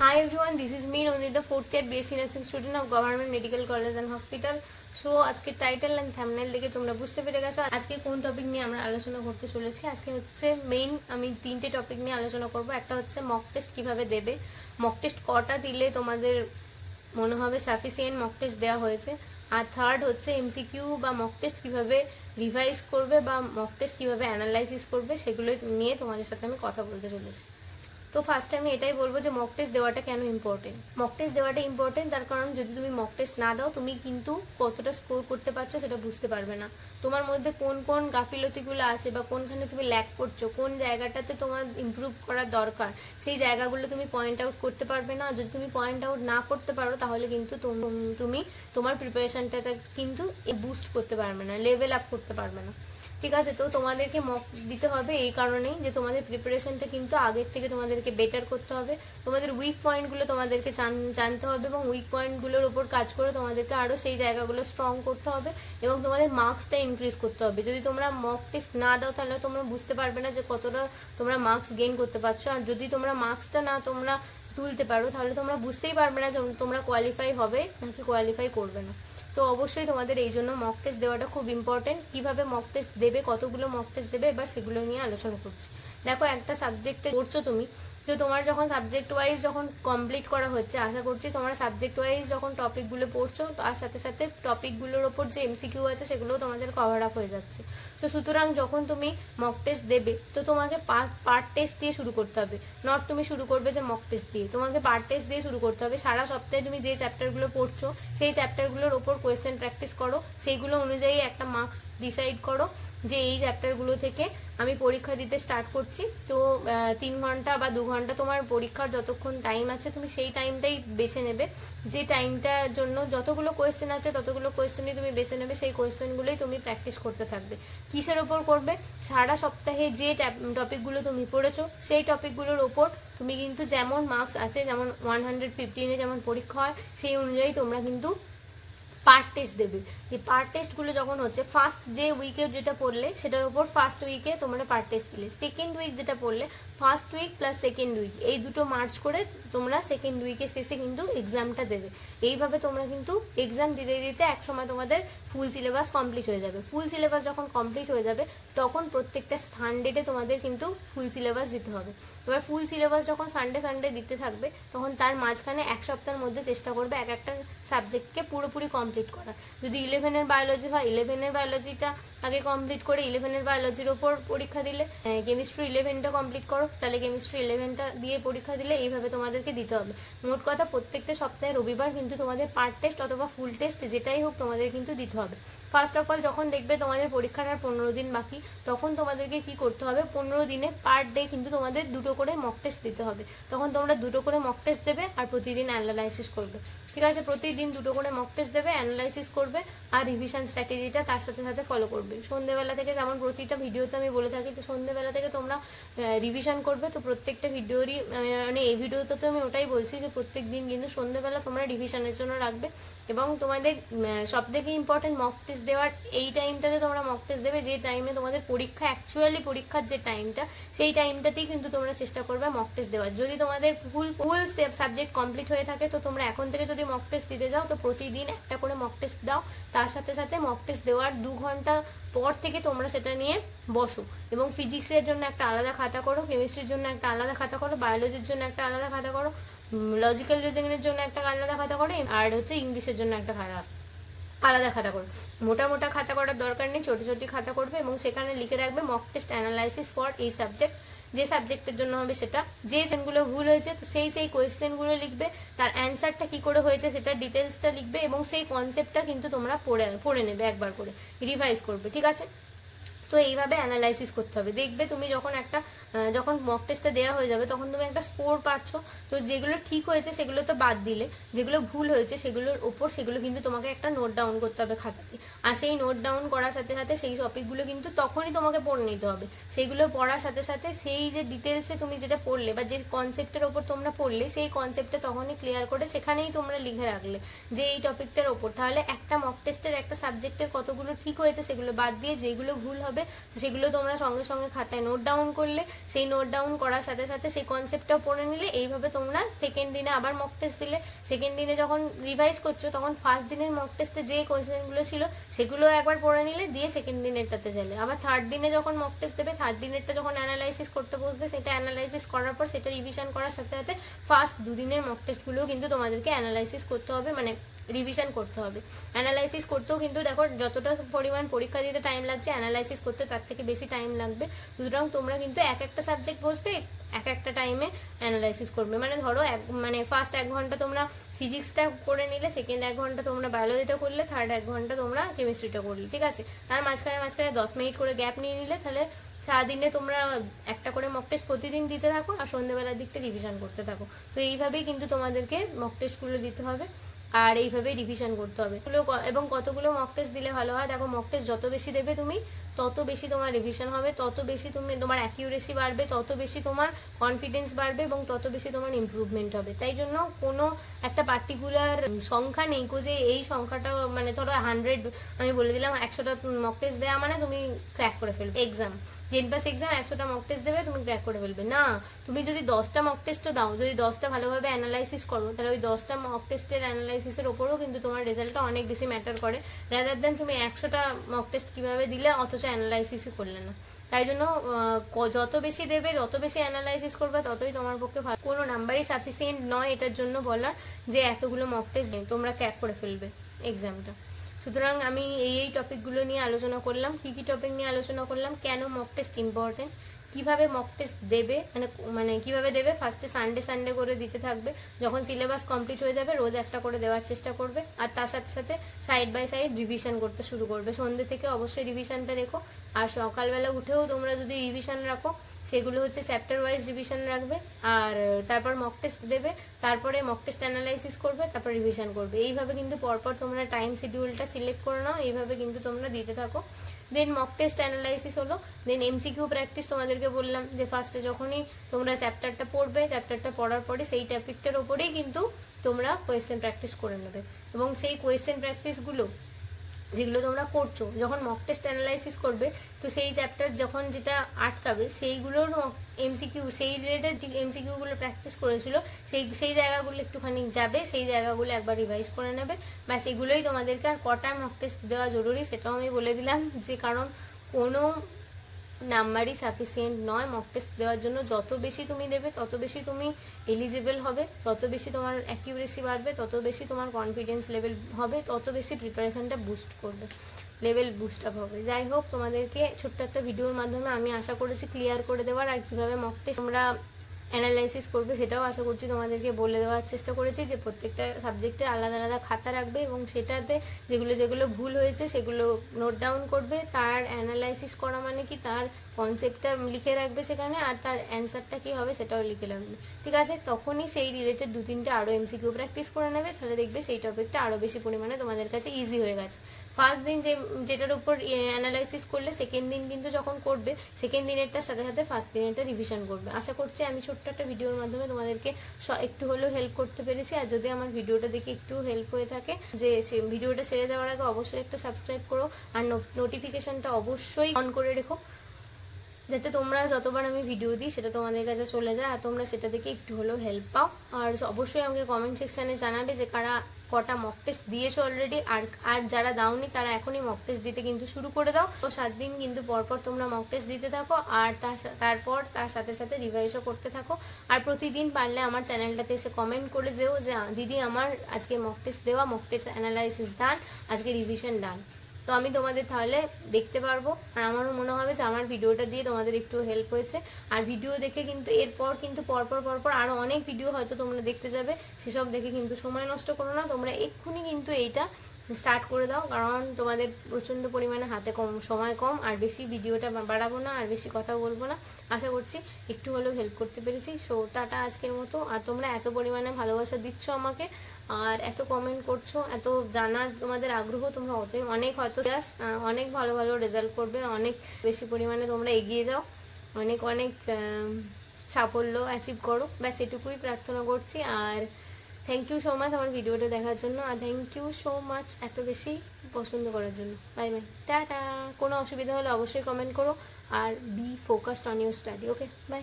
Hi everyone, this is me Nandita, fourth year BSc Nursing student of Government Medical College and Hospital. So আজকে title and thumbnail দেখে তোমরা বুঝতে পেরে গেছো আজকে কোন টপিক নিয়ে আমরা আলোচনা করতে চলেছি। আজকে হচ্ছে মেইন আমি তিনটে টপিক নিয়ে আলোচনা করব। একটা হচ্ছে মক টেস্ট কিভাবে দেবে, মক টেস্ট কটা দিলে তোমাদের মনে হবে সাফিসিয়েন্ট মক টেস্ট দেওয়া হয়েছে, আর থার্ড হচ্ছে এমসিকিউ বা মক টেস্ট কিভাবে রিভাইজ করবে বা মক টেস্ট কিভাবে অ্যানালাইসিস করবে সেগুলো নিয়ে তোমাদের সাথে আমি কথা বলতে চলেছি। তো ফার্স্টে আমি এটাই বলবো যে মক টেস্ট দেওয়াটা কেন ইম্পর্টেন্ট। মক টেস্ট দেওয়াটা ইম্পর্টেন্ট তার কারণ যদি তুমি মক টেস্ট না দাও তুমি কিন্তু কতটা স্কোর করতে পারছো সেটা বুঝতে পারবে না। তোমার মধ্যে কোন কোন গাফিলতিগুলো আছে বা কোনখানে তুমি ল্যাক করছো, কোন জায়গাটাতে তোমার ইমপ্রুভ করার দরকার সেই জায়গাগুলো তুমি পয়েন্ট আউট করতে পারবে না। যদি তুমি পয়েন্ট আউট না করতে পারো তাহলে কিন্তু তুমি তোমার প্রিপারেশনটা কিন্তু বুস্ট করতে পারবে না, লেভেল আপ করতে পারবে না। ঠিক আছে, তো তোমাদেরকে মক দিতে হবে এই কারণেই যে তোমাদের প্রিপারেশনটা কিন্তু আগের থেকে তোমাদেরকে বেটার করতে হবে। তোমাদের উইক পয়েন্টগুলো তোমাদেরকে জানতে হবে এবং উইক পয়েন্টগুলোর উপর কাজ করে তোমাদেরকে আরো সেই জায়গাগুলো স্ট্রং করতে হবে এবং তোমাদের মার্কসটা ইনক্রিজ করতে হবে। যদি তোমরা মক টেস্ট না দাও তাহলে তোমরা বুঝতে পারবে না যে কতটা তোমরা মার্কস গেইন করতে পারছো, আর যদি তোমরা মার্কসটা না তোমরা তুলতে পারো তাহলে তোমরা বুঝতেই পারবে না যে তোমরা কোয়ালিফাই হবে নাকি কোয়ালিফাই করবে না। তো অবশ্যই তোমাদের এই জন্য মক টেস্ট দেওয়াটা খুব ইম্পর্টেন্ট। কিভাবে মক টেস্ট দেবে, কতগুলো মক টেস্ট দেবে, এবার সেগুলো নিয়ে আলোচনা করছি। দেখো, একটা সাবজেক্টে পড়ছো তুমি, তো তোমার যখন সাবজেক্ট ওয়াইজ যখন কমপ্লিট করা হচ্ছে, আশা করছি তোমার সাবজেক্ট ওয়াইজ যখন টপিকগুলো পড়ছো তার সাথে সাথে টপিকগুলোর ওপর যে এমসিকিউ আছে সেগুলোও তোমাদের কভার আপ হয়ে যাচ্ছে। তো সুতরাং যখন তুমি মক টেস্ট দেবে তো তোমাকে পার্ট টেস্ট দিয়ে শুরু করতে হবে। নট তুমি শুরু করবে যে মক টেস্ট দিয়ে, তোমাকে পার্ট টেস্ট দিয়ে শুরু করতে হবে। সারা সপ্তাহে তুমি যে চ্যাপ্টারগুলো পড়ছো সেই চ্যাপ্টারগুলোর ওপর কোয়েশ্চেন প্র্যাকটিস করো, সেইগুলো অনুযায়ী একটা মার্কস ডিসাইড করো যে এই চ্যাপ্টারগুলো থেকে আমি পরীক্ষা দিতে স্টার্ট করছি। তো 3 ঘন্টা বা 2 ঘন্টা তোমার পরীক্ষার যতক্ষণ টাইম আছে তুমি সেই টাইমটাই বেছে নেবে। যে টাইমটার জন্য যতগুলো কোয়েশ্চেন আছে ততগুলো কোয়েশ্চেনই তুমি বেছে নেবে, সেই কোয়েশ্চেনগুলোই তুমি প্র্যাকটিস করতে থাকবে। কিসের ওপর করবে? সারা সপ্তাহে যে টপিকগুলো তুমি পড়েছো সেই টপিকগুলোর ওপর তুমি কিন্তু যেমন মার্কস আছে, যেমন 115-এ যেমন পরীক্ষা হয় সেই অনুযায়ী তোমরা কিন্তু পার্ট টেস্ট দেবে। এই পার্ট টেস্টগুলো যখন হচ্ছে, ফার্স্ট যে উইকে যেটা পড়লে সেটার উপর ফার্স্ট উইকে তোমরা পার্ট টেস্ট দিলে, সেকেন্ড উইক যেটা পড়লে first week plus second week এই দুটো মার্চ করে তোমরা সেকেন্ড উইকের শেষে কিন্তু এক্সামটা দেবে। এইভাবে তোমরা কিন্তু এক্সাম দিতে দিতে একসময় তোমাদের ফুল সিলেবাস কমপ্লিট হয়ে যাবে। ফুল সিলেবাস যখন কমপ্লিট হয়ে যাবে তখন প্রত্যেকটা সানডেতে তোমাদের কিন্তু ফুল সিলেবাস দিতে হবে। এবার ফুল সিলেবাস যখন সানডে দিতে থাকবে তখন তার মাঝখানে এক সপ্তাহের মধ্যে চেষ্টা করবে এক একটা সাবজেক্টকে পুরোপুরি কমপ্লিট করা। যদি 11-এর বায়োলজি হয় 11-এর বায়োলজিটা আগে কমপ্লিট করে 11-এর বায়োলজির ওপর পরীক্ষা দিলে, কেমিস্ট্রি 11টা কমপ্লিট করো তাহলে কেমিস্ট্রি 11টা দিয়ে পরীক্ষা দিলে, এইভাবে তোমাদেরকে দিতে হবে। মোট কথা প্রত্যেকটা সপ্তাহে রবিবার কিন্তু তোমাদের পার্ট টেস্ট অথবা ফুল টেস্ট যেটাই হোক তোমাদের কিন্তু দিতে হবে। ফার্স্ট অফ অল যখন দেখবে তোমাদের পরীক্ষার আর 15 দিন বাকি, তখন তোমাদেরকে কি করতে হবে, 15 দিনে পার ডে কিন্তু তোমাদের 2টো করে মক টেস্ট দিতে হবে। তখন তোমরা 2টো করে মক টেস্ট দেবে আর প্রতিদিন অ্যানালাইসিস করবে। ঠিক আছে, প্রতিদিন 2টো করে মক টেস্ট দেবে, অ্যানালাইসিস করবে আর রিভিশন স্ট্র্যাটেজিটা তার সাথে সাথে ফলো করবে। সন্ধ্যেবেলা থেকে, যেমন প্রতিটা ভিডিওতে আমি বলে থাকি যে সন্ধ্যেবেলা থেকে তোমরা রিভিশন করবে। তো প্রত্যেকটা ভিডিওরই মানে এই ভিডিওতে তো আমি ওটাই বলছি যে প্রত্যেক দিন কিন্তু সন্ধ্যেবেলা তোমরা রিভিশনের জন্য রাখবে। এবং তোমাদের সব থেকে ইম্পর্টেন্ট মক টেস্ট দেওয়ার এই টাইমটাতে তোমরা মক টেস্ট দেবে যে টাইমে তোমাদের পরীক্ষা, অ্যাকচুয়ালি পরীক্ষার যে টাইমটা সেই টাইমটাতেই কিন্তু তোমরা চেষ্টা করবে মক টেস্ট দেওয়ার। যদি তোমাদের ফুল সাবজেক্ট কমপ্লিট হয়ে থাকে তো তোমরা এখন থেকে যদি মক টেস্ট দিতে যাও তো প্রতিদিন একটা করে মক টেস্ট দাও। তার সাথে সাথে মক টেস্ট দেওয়ার 2 ঘন্টা পর থেকে তোমরা সেটা নিয়ে বসো এবং ফিজিক্সের জন্য একটা আলাদা খাতা করো, কেমিস্ট্রির জন্য একটা আলাদা খাতা করো, বায়োলজির জন্য একটা আলাদা খাতা করো, লজিক্যাল রিজনিংয়ের জন্য একটা আলাদা খাতা করো, আর হচ্ছে ইংলিশের জন্য একটা আলাদা খাতা করো। মোটা খাতা করার দরকার নেই, ছোট খাতা করবে এবং সেখানে লিখে রাখবে মক টেস্ট অ্যানালাইসিস ফর এই সাবজেক্ট। যে সাবজেক্টের জন্য হবে সেটা, যে কোয়েশ্চেনগুলো ভুল হয়েছে তো সেই কোয়েশ্চেনগুলো লিখবে, তার অ্যান্সারটা কি করে হয়েছে সেটা ডিটেলসটা লিখবে এবং সেই কনসেপ্টটা কিন্তু তোমরা পড়ে নেবে, একবার করে রিভাইজ করবে। ঠিক আছে, তো এইভাবে অ্যানালাইসিস করতে হবে। দেখবে তুমি যখন মক টেস্টটা দেওয়া হয়ে যাবে তখন তুমি একটা স্কোর পাচ্ছ। তো যেগুলো ঠিক হয়েছে সেগুলো তো বাদ দিলে, যেগুলো ভুল হয়েছে সেগুলোর ওপর সেগুলো কিন্তু তোমাকে একটা নোট ডাউন করতে হবে খাতাতে। আর সেই নোট ডাউন করার সাথে সাথে সেই টপিকগুলো কিন্তু তখনই তোমাকে পড়ে নিতে হবে। সেইগুলো পড়ার সাথে সাথে সেই যে ডিটেলসে তুমি যেটা পড়লে বা যে কনসেপ্টের ওপর তোমরা পড়লে সেই কনসেপ্টটা তখনই ক্লিয়ার করে সেখানেই তোমরা লিখে রাখলে যে এই টপিকটার ওপর। তাহলে একটা মক টেস্টের একটা সাবজেক্টের কতগুলো ঠিক হয়েছে সেগুলো বাদ দিয়ে যেগুলো ভুল হবে হবে, তো সেগুলো তোমরা সঙ্গে সঙ্গে খাতায় নোট ডাউন করলে, সেই নোট ডাউন করার সাথে সাথে সেই কনসেপ্টটাও পড়ে নিলে। এইভাবে তোমরা সেকেন্ড দিনে আবার মক টেস্ট দিলে, সেকেন্ড দিনে যখন রিভাইজ করছো তখন ফার্স্ট দিনের মক টেস্টে যে কোয়েশ্চেনগুলো ছিল সেগুলো একবার পড়ে নিলে, দিয়ে সেকেন্ড দিনেরটাতে গেলে। আবার থার্ড দিনে যখন মক টেস্ট দেবে, থার্ড দিনেরটা যখন অ্যানালাইসিস করতে বসবে, সেটা অ্যানালাইসিস করার পর সেটা রিভিশন করার সাথে সাথে ফার্স্ট দুদিনের মক টেস্টগুলোও কিন্তু তোমাদেরকে অ্যানালাইসিস করতে হবে, মানে রিভিশন করতে হবে। অ্যানালাইসিস করতেও কিন্তু দেখো যতটা পরিমাণ পরীক্ষা দিতে টাইম লাগছে, অ্যানালাইসিস করতে তার থেকে বেশি টাইম লাগবে। সুতরাং তোমরা কিন্তু এক একটা সাবজেক্ট বসবে, এক একটা টাইমে অ্যানালাইসিস করবে। মানে ধরো মানে ফার্স্ট 1 ঘন্টা তোমরা ফিজিক্সটা করে নিলে, সেকেন্ড 1 ঘন্টা তোমরা বায়োলজিটা করলে, থার্ড 1 ঘন্টা তোমরা কেমিস্ট্রিটা করলে, ঠিক আছে। তার মাঝখানে 10 মিনিট করে গ্যাপ নিয়ে নিলে, তাহলে সারাদিনে তোমরা একটা করে মক টেস্ট প্রতিদিন দিতে থাকো আর সন্ধ্যেবেলার দিকটা রিভিশন করতে থাকো। তো এইভাবেই কিন্তু তোমাদেরকে মক টেস্টগুলো দিতে হবে আর এইভাবেই রিভিশন করতে হবে। এবং কতগুলো মক টেস্ট দিলে ভালো হয়, দেখো মক টেস্ট যত বেশি দেবে তুমি, তত বেশি তোমার রিভিশন হবে, তত বেশি তোমার অ্যাকিউরেসি বাড়বে, তত বেশি তোমার কনফিডেন্স বাড়বে এবং তত বেশি তোমার ইমপ্রুভমেন্ট হবে। তাই জন্য কোনো একটা পার্টিকুলার সংখ্যা নেই যে এই সংখ্যাটা, মানে ধরো 100 আমি বলে দিলাম 100টা মক টেস্ট দেওয়া মানে তুমি ক্র্যাক করে ফেলবে এক্সাম। 10 পাস এক্সাম 100টা মক টেস্ট দেবে, তুমি ক্র্যাক করে ফেলবে না। তুমি যদি 10টা মক টেস্টও দাও, যদি 10টা ভালোভাবে অ্যানালাইসিস করো, তাহলে ওই 10টা মক টেস্টের অ্যানালাইসিসের ওপরেও কিন্তু তোমার রেজাল্টটা অনেক বেশি ম্যাটার করে, রাদার দেন তুমি 100টা মক টেস্ট কিভাবে দিলে অথচ অ্যানালাইসিসই করলে না। তাই জন্য যত বেশি দেবে, যত বেশি অ্যানালাইসিস করবে, ততই তোমার পক্ষে ভালো। কোনো নাম্বারই সাফিসিয়েন্ট নয় এটার জন্য বলার যে এতগুলো মক টেস্ট তোমরা ক্র্যাক করে ফেলবে এক্সামটা। সুতরাং আমি এই টপিকগুলো নিয়ে আলোচনা করলাম। কি কি টপিক নিয়ে আলোচনা করলাম, কেন মক টেস্ট ইম্পর্টেন্ট, কিভাবে মক টেস্ট দেবে, মানে কিভাবে দেবে। ফার্স্টে সানডে করে দিতে থাকবে, যখন সিলেবাস কমপ্লিট হয়ে যাবে রোজ একটা করে দেওয়ার চেষ্টা করবে। আর তার সাথে সাথে সাইড বাই সাইড রিভিশন করতে শুরু করবে। সন্ধ্যে থেকে অবশ্যই রিভিশনটা রেখো। আর সকালবেলা উঠেও তোমরা যদি রিভিশন রাখো, সেগুলো হচ্ছে চ্যাপ্টার ওয়াইজ রিভিশন রাখবে, আর তারপর মক টেস্ট দেবে, তারপরে মক টেস্ট অ্যানালাইসিস করবে, তারপর রিভিশন করবে। এইভাবে কিন্তু পরপর তোমরা টাইম শিডিউলটা সিলেক্ট করে নাও, এইভাবে কিন্তু তোমরা দিতে থাকো। দেন মক টেস্ট অ্যানালাইসিস হলো, দেন এমসিকিউ প্র্যাকটিস। তোমাদেরকে বললাম যে ফার্স্টে যখনই তোমরা চ্যাপ্টারটা পড়বে, চ্যাপ্টারটা পড়ার পরে সেই টপিকটার ওপরেই কিন্তু তোমরা কোয়েশ্চেন প্র্যাকটিস করে নেবে। এবং সেই কোয়েশ্চেন প্র্যাকটিসগুলো যেগুলো তোমরা করছো, যখন মক টেস্ট অ্যানালাইসিস করবে, তো সেই চ্যাপ্টার যখন যেটা আটকাবে সেইগুলোর এমসিকিউ, সেই রিলেটেড এমসিকিউগুলো প্র্যাকটিস করেছিল, সেই জায়গাগুলো একটুখানি যাবে, সেই জায়গাগুলো একবার রিভাইজ করে নেবে। বা সেগুলোই তোমাদেরকে আর কটা মক টেস্ট দেওয়া জরুরি সেটাও আমি বলে দিলাম, যে কারণ কোনো নাম্বারই সাফিসিয়েন্ট নয় মক টেস্ট দেওয়ার জন্য। যত বেশি তুমি দেবে, তত বেশি তুমি এলিজিবল হবে, তত বেশি তোমার অ্যাকিউরেসি বাড়বে, তত বেশি তোমার কনফিডেন্স লেভেল হবে, তত বেশি প্রিপারেশনটা বুস্ট করবে, লেভেল বুস্ট আপ হবে। যাই হোক, তোমাদেরকে ছোট্ট একটা ভিডিওর মাধ্যমে আমি আশা করেছি ক্লিয়ার করে দেওয়ার। আর কীভাবে মক টেস্ট তোমরা অ্যানালাইসিস করবে সেটাও আশা করছি তোমাদেরকে বলে দেওয়ার চেষ্টা করেছি, যে প্রত্যেকটা সাবজেক্টের আলাদা আলাদা খাতা রাখবে এবং সেটাতে যেগুলো ভুল হয়েছে সেগুলো নোট ডাউন করবে। তার অ্যানালাইসিস করা মানে কি, তার কনসেপ্টটা লিখে রাখবে সেখানে, আর তার অ্যান্সারটা কী হবে সেটাও লিখে রাখবে, ঠিক আছে। তখনই সেই রিলেটেড 2-3টে আরও এমসিকিউ প্র্যাকটিস করে নেবে, তাহলে দেখবে সেই টপিকটা আরও বেশি পরিমাণে তোমাদের কাছে ইজি হয়ে গেছে। ফার্স্ট দিন যেটার উপর অ্যানালাইসিস করলে, সেকেন্ড দিন কিন্তু যখন করবে, সেকেন্ড দিনেরটার সাথে সাথে ফার্স্ট দিনেরটা রিভিশন করবে। আশা করছি আমি ছোট্ট একটা ভিডিওর মাধ্যমে তোমাদেরকে একটু হলেও হেল্প করতে পেরেছি। আর যদি আমার ভিডিওটা দেখে একটু হেল্প হয়ে থাকে, যে ভিডিওটা সেরে যাওয়ার আগে অবশ্যই একটা সাবস্ক্রাইব করো আর নোটিফিকেশনটা অবশ্যই অন করে রেখো, যাতে তোমরা যতবার আমি ভিডিও দিই সেটা তোমাদের কাছে চলে যায় আর তোমরা সেটা দেখে একটু হলেও হেল্প পাও। আর অবশ্যই আমাকে কমেন্ট সেকশানে জানাবে যে কারা কটা মক টেস্ট দিয়েছো অলরেডি, আর যারা দাওনি তারা এখনই মক টেস্ট দিতে কিন্তু শুরু করে দাও। তো 7 দিন কিন্তু পরপর তোমরা মক টেস্ট দিতে থাকো, আর তারপর তার সাথে সাথে রিভাইজও করতে থাকো। আর প্রতিদিন পারলে আমার চ্যানেলটাতে এসে কমেন্ট করে যেও যে দিদি আমার আজকে মক টেস্ট দেওয়া, মক টেস্ট অ্যানালাইসিস ডান, আজকে রিভিশন ডান। তো আমি তোমাদের তাহলে দেখতে পারবো, আর আমারও মনে হবে যে আমার ভিডিওটা দিয়ে তোমাদের একটু হেল্প হয়েছে। আর ভিডিও দেখে কিন্তু এরপর কিন্তু পরপর আরও অনেক ভিডিও হয়তো তোমরা দেখতে যাবে, সেসব দেখে কিন্তু সময় নষ্ট করো না, তোমরা এক্ষুনি কিন্তু এইটা স্টার্ট করে দাও, কারণ তোমাদের প্রচণ্ড পরিমাণে হাতে সময় কম, আর বেশি ভিডিওটা বাড়াবো না, আর বেশি কথা বলবো না। আশা করছি একটু হলেও হেল্প করতে পেরেছি। সো টাটা আজকের মতো। আর তোমরা এত পরিমাণে ভালোবাসা দিচ্ছ আমাকে, আর এত কমেন্ট করছো, এত জানার তোমাদের আগ্রহ, তোমরা অনেক হয়তো অনেক ভালো ভালো রেজাল্ট করবে, অনেক বেশি পরিমাণে তোমরা এগিয়ে যাও, অনেক সাফল্য অ্যাচিভ করো, ব্যাস এটুকুই প্রার্থনা করছি। আর থ্যাংক ইউ সো মাচ আমার ভিডিওটা দেখার জন্য, আর থ্যাংক ইউ সো মাচ এত বেশি পছন্দ করার জন্য। বাই বাই, টাটা। কোনো অসুবিধা হলে অবশ্যই কমেন্ট করো, আর be focused on your study. Okay, by.